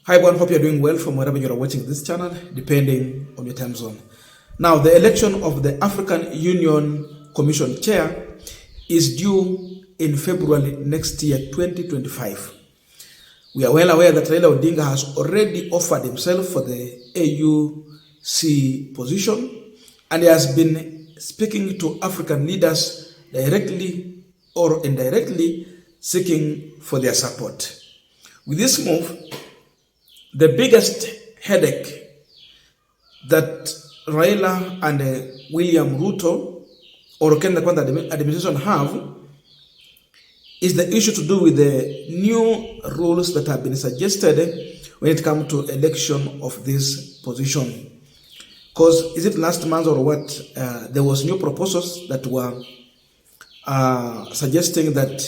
Hi everyone, hope you're doing well from wherever you're watching this channel, depending on your time zone. Now, the election of the African Union Commission Chair is due in February next year, 2025. We are well aware that Raila Odinga has already offered himself for the AUC position, and he has been speaking to African leaders directly or indirectly, seeking for their support. With this move, the biggest headache that Raila and William Ruto or Kenyan administration have is the issue to do with the new rules that have been suggested when it comes to election of this position. Because is it last month or what, there was new proposals that were suggesting that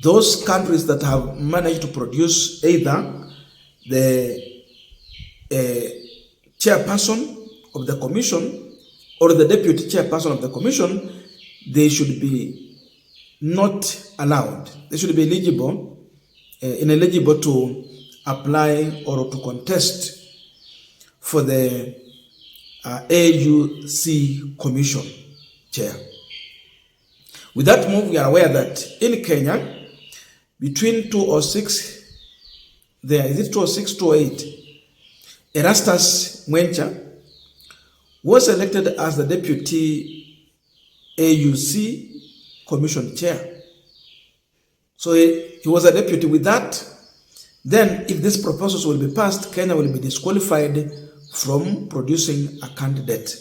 those countries that have managed to produce either the chairperson of the commission or the deputy chairperson of the commission, they should be not allowed. They should be ineligible to apply or to contest for the AUC commission chair. With that move, we are aware that in Kenya, between 2006, is it 2006, 2008, Erastus Mwencha was elected as the deputy AUC commission chair. So he was a deputy. With that, then if these proposals will be passed, Kenya will be disqualified from producing a candidate.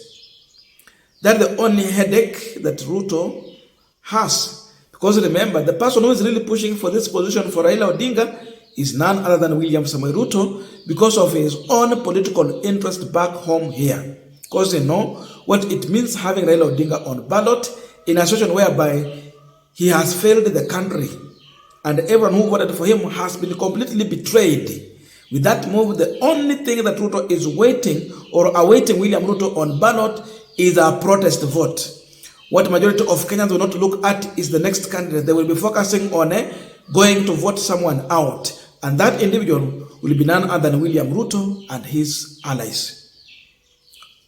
That's the only headache that Ruto has. Because remember, the person who is really pushing for this position for Raila Odinga is none other than William Samoei Ruto, because of his own political interest back home here. Because they know what it means having Raila Odinga on ballot in a situation whereby he has failed the country and everyone who voted for him has been completely betrayed. With that move, the only thing that Ruto is waiting or awaiting William Ruto on ballot is a protest vote. What majority of Kenyans will not look at is the next candidate. They will be focusing on going to vote someone out. And that individual will be none other than William Ruto and his allies.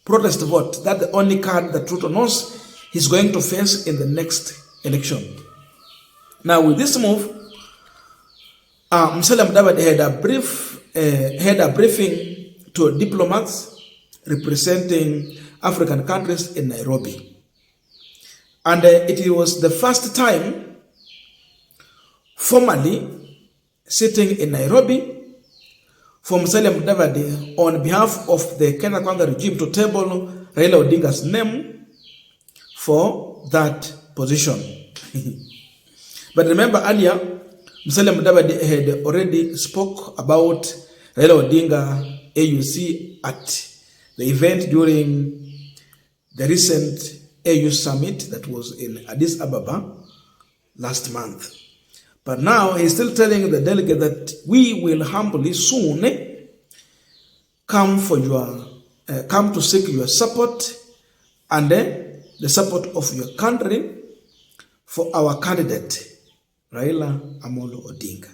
Protest vote, that's the only card that Ruto knows he's going to face in the next election. Now with this move, Musalia Mudavadi had a briefing to diplomats representing African countries in Nairobi. And it was the first time formally sitting in Nairobi for Musalia Mudavadi on behalf of the Kenyan regime to table Raila Odinga's name for that position. But remember earlier, Musalia Mudavadi had already spoke about Raila Odinga AUC at the event during the recent AU summit that was in Addis Ababa last month. But now he's still telling the delegate that we will humbly soon come to seek your support and the support of your country for our candidate, Raila Amolo Odinga.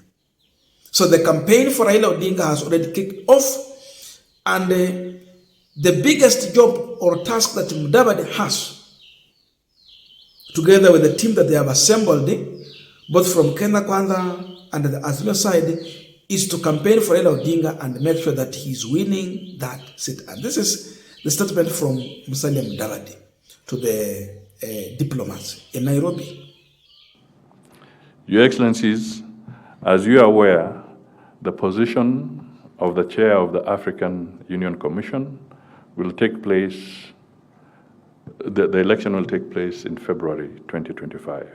So the campaign for Raila Odinga has already kicked off, and the biggest job or task that Mudavadi has, together with the team that they have assembled, both from Kenya Kwanza and the Azimio side, is to campaign for Raila Odinga and make sure that he's winning that seat. And this is the statement from Musalia Mudavadi to the diplomats in Nairobi. Your Excellencies, as you are aware, the position of the chair of the African Union Commission will take place, the election will take place in February 2025.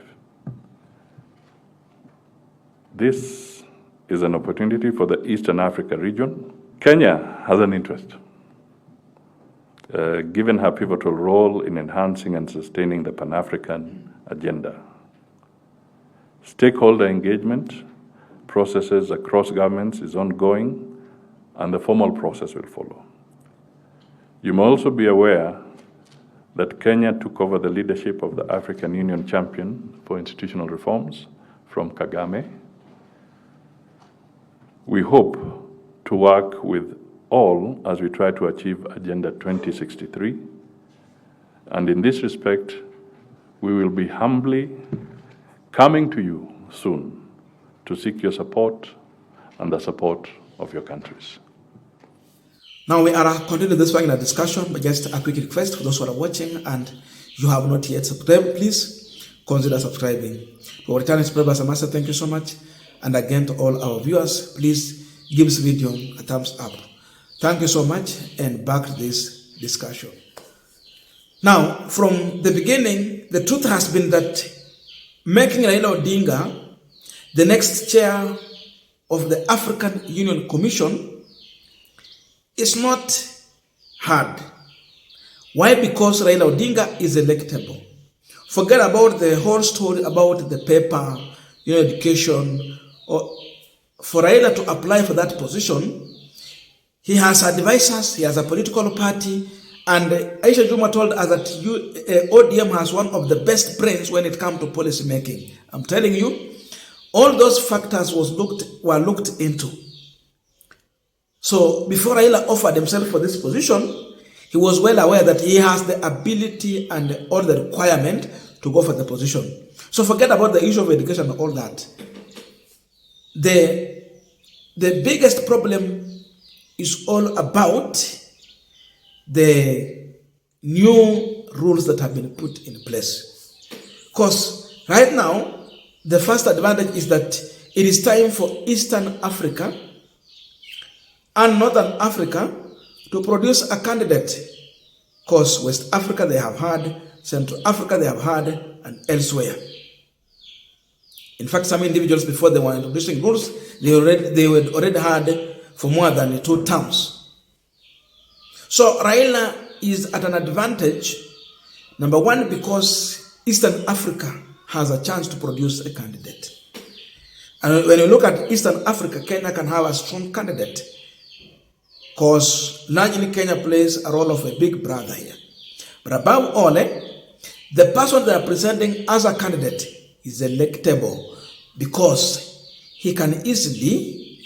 This is an opportunity for the Eastern Africa region. Kenya has an interest, given her pivotal role in enhancing and sustaining the Pan-African agenda. Stakeholder engagement processes across governments is ongoing, and the formal process will follow. You may also be aware that Kenya took over the leadership of the African Union Champion for Institutional Reforms from Kagame. We hope to work with all as we try to achieve Agenda 2063. And in this respect, we will be humbly coming to you soon to seek your support and the support of your countries. Now we are continuing this webinar discussion, but just a quick request for those who are watching and you have not yet subscribed, please consider subscribing. To our returning subscribers, I must say thank you so much. And again, to all our viewers, please give this video a thumbs up. Thank you so much, and back to this discussion. Now, from the beginning, the truth has been that making Raila Odinga the next chair of the African Union Commission is not hard. Why? Because Raila Odinga is electable. Forget about the whole story about the paper, education. Or for Raila to apply for that position, he has advisors, he has a political party, and Aisha Juma told us that ODM has one of the best brains when it comes to policy making. I'm telling you, all those factors were looked into. So before Raila offered himself for this position, he was well aware that he has the ability and all the requirement to go for the position. So forget about the issue of education and all that. The biggest problem is all about the new rules that have been put in place. Because right now, the first advantage is that it is time for Eastern Africa and Northern Africa to produce a candidate. Because West Africa they have had, Central Africa they have had, and elsewhere. In fact, some individuals, before they were introducing rules, they had already had for more than 2 terms. So Raila is at an advantage, number one, because Eastern Africa has a chance to produce a candidate. And when you look at Eastern Africa, Kenya can have a strong candidate, because largely Kenya plays a role of a big brother here. But above all, the person they are presenting as a candidate is electable, because he can easily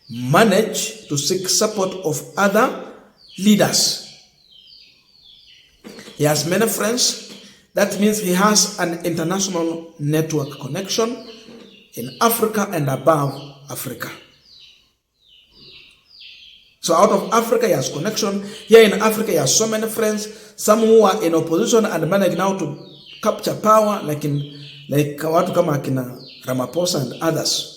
manage to seek support of other leaders. He has many friends. That means he has an international network connection in Africa and above Africa. So out of Africa, he has connection. Here in Africa, he has so many friends. Some who are in opposition and manage now to capture power, like watu kama akina Ramaphosa and others.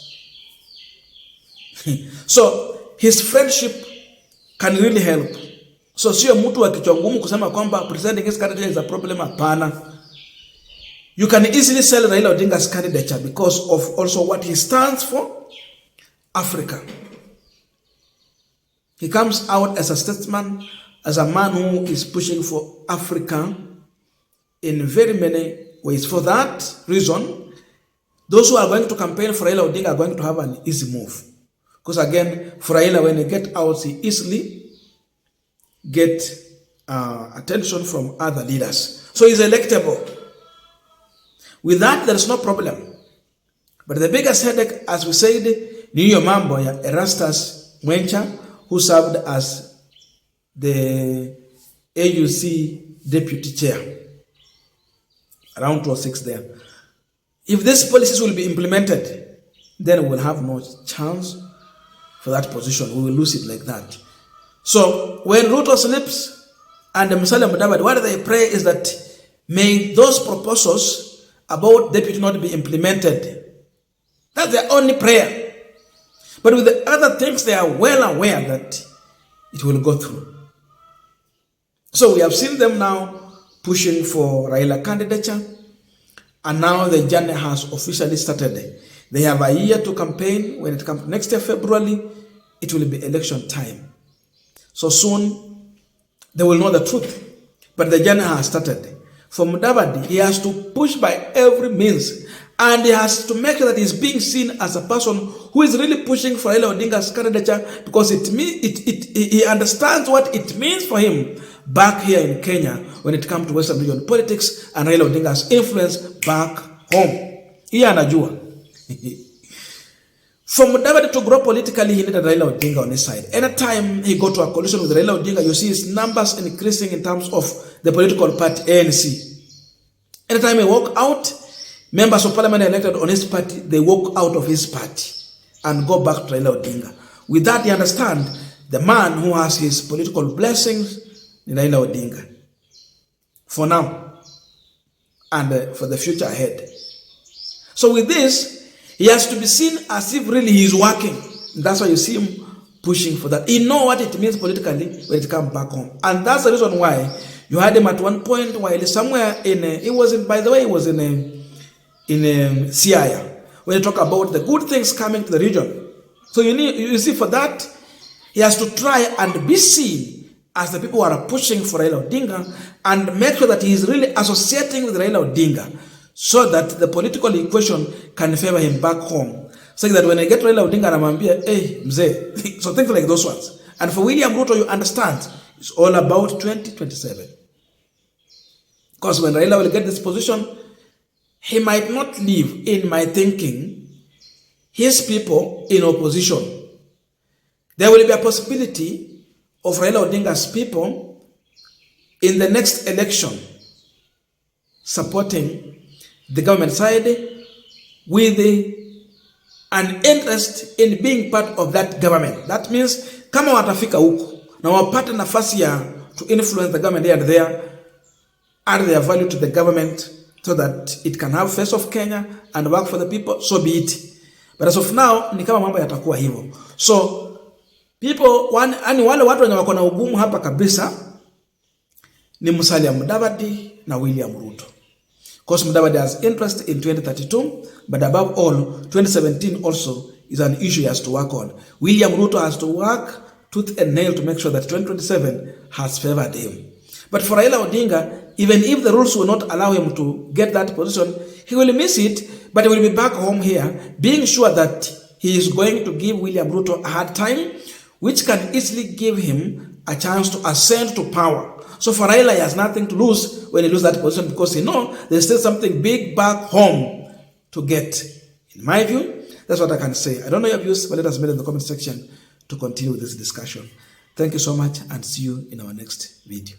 So his friendship can really help. So sio mtu wa kichwa ngumu kusema kwamba presenting his candidate is a problem. Hapana. You can easily sell Raila Odinga's candidature because of also what he stands for, Africa. He comes out as a statesman, as a man who is pushing for Africa in very many ways. For that reason, those who are going to campaign for Raila Odinga are going to have an easy move. Because again, for Raila, when he gets out, he easily get attention from other leaders. So he's electable. With that, there is no problem. But the biggest headache, as we said, Niyo Mambo ya Erastus Mwencha, who served as the AUC deputy chair, around 2006 there. If these policies will be implemented, then we will have no chance for that position. We will lose it like that. So when Ruto sleeps and Musalia Mudavadi, what they pray is that may those proposals about deputy not be implemented. That's their only prayer. But with the other things, they are well aware that it will go through. So we have seen them now pushing for Raila candidature, and now the journey has officially started. They have a year to campaign. When it comes next year, February, it will be election time. So soon, they will know the truth. But the journey has started. For Mudavadi, he has to push by every means, and he has to make sure that he's being seen as a person who is really pushing for Raila Odinga's candidature, because he understands what it means for him back here in Kenya when it comes to Western region politics and Raila Odinga's influence back home. He anajua. For Mudavadi to grow politically, he needed Raila Odinga on his side. Anytime he got to a coalition with Raila Odinga, you see his numbers increasing in terms of the political party, ANC. Anytime he walk out, members of parliament elected on his party, they walk out of his party and go back to Raila Odinga. With that, you understand, the man who has his political blessings is Raila Odinga. For now, and for the future ahead. So with this, he has to be seen as if really he is working. That's why you see him pushing for that. He knows what it means politically when it comes back home. And that's the reason why you had him at one point while somewhere he was in Siaya, when you talk about the good things coming to the region. So you see, for that, he has to try and be seen as the people who are pushing for Raila Odinga and make sure that he is really associating with Raila Odinga, so that the political equation can favor him back home. So that when I get Raila Odinga, I'm hey, mzee. So things like those ones. And for William Ruto, you understand, it's all about 2027. Because when Raila will get this position, he might not leave, in my thinking, his people in opposition. There will be a possibility of Raila Odinga's people in the next election supporting the government side with an interest in being part of that government. That means, kama watafika huko na wapate nafasi ya to influence the government here and there, add their value to the government so that it can have face of Kenya and work for the people, so be it. But as of now, ni kama mambo yatakuwa hivyo. So, people, wale watu wenye wako na ugumu hapa kabisa ni Musalia Mudavadi na William Ruto. Because Mudavadi has interest in 2032, but above all, 2017 also is an issue he has to work on. William Ruto has to work tooth and nail to make sure that 2027 has favored him. But for Raila Odinga, even if the rules will not allow him to get that position, he will miss it, but he will be back home here, being sure that he is going to give William Ruto a hard time, which can easily give him a chance to ascend to power. So for Raila, he has nothing to lose when he loses that position, because he knows there's still something big back home to get. In my view, that's what I can say. I don't know your views, but let us know in the comment section to continue with this discussion. Thank you so much, and see you in our next video.